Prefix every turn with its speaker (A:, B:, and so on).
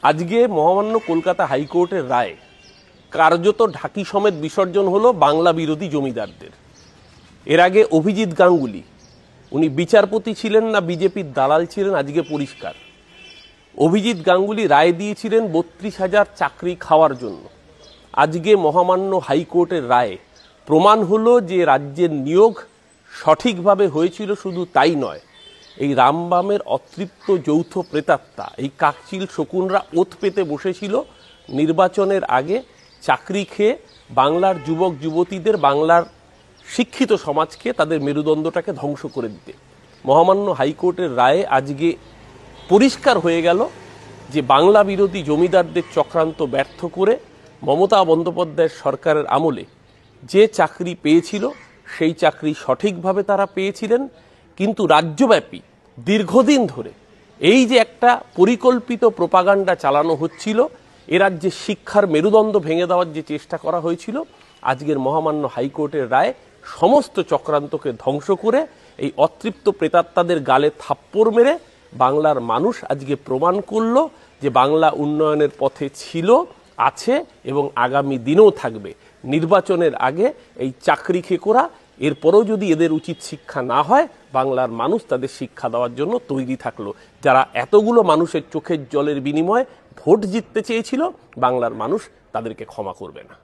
A: আজকে মহামান্য কলকাতা হাইকোর্টের রায় কার্যত ঢাকি সমেত বিসর্জন হলো বাংলা বিরোধী জমিদারদের। এর আগে অভিজিৎ গাঙ্গুলি, উনি বিচারপতি ছিলেন না বিজেপির দালাল ছিলেন আজকে পরিষ্কার। অভিজিৎ গাঙ্গুলি রায় দিয়েছিলেন 32,000 চাকরি খাওয়ার জন্য। আজকে মহামান্য হাইকোর্টের রায়ে প্রমাণ হলো যে রাজ্যের নিয়োগ সঠিকভাবে হয়েছিল। শুধু তাই নয়, এই রামবামের অতৃপ্ত যৌথ প্রেতাত্মা এই কাকচিল শকুনরা ওত পেতে বসেছিল নির্বাচনের আগে চাকরি খেয়ে বাংলার যুবক যুবতীদের, বাংলার শিক্ষিত সমাজকে, তাদের মেরুদণ্ডটাকে ধ্বংস করে দিতে। মহামান্য হাইকোর্টের রায়ে আজকে পরিষ্কার হয়ে গেল যে বাংলা বিরোধী জমিদারদের চক্রান্ত ব্যর্থ করে মমতা বন্দ্যোপাধ্যায়ের সরকারের আমলে যে চাকরি পেয়েছিল সেই চাকরি সঠিকভাবে তারা পেয়েছিলেন। কিন্তু রাজ্যব্যাপী দীর্ঘদিন ধরে এই যে একটা পরিকল্পিত প্রোপাগান্ডা চালানো হচ্ছিল, এ রাজ্যে শিক্ষার মেরুদণ্ড ভেঙে দেওয়ার যে চেষ্টা করা হয়েছিল, আজকের মহামান্য হাইকোর্টের রায় সমস্ত চক্রান্তকে ধ্বংস করে এই অতৃপ্ত প্রেতাত্মাদের গালে থাপ্পড় মেরে বাংলার মানুষ আজকে প্রমাণ করল যে বাংলা উন্নয়নের পথে ছিল, আছে এবং আগামী দিনেও থাকবে। নির্বাচনের আগে এই চাকরি খেকোরা, এরপরেও যদি এদের উচিত শিক্ষা না হয়, বাংলার মানুষ তাদের শিক্ষা দেওয়ার জন্য তৈরি থাকলো। যারা এতগুলো মানুষের চোখের জলের বিনিময়ে ভোট জিততে চেয়েছিল, বাংলার মানুষ তাদেরকে ক্ষমা করবে না।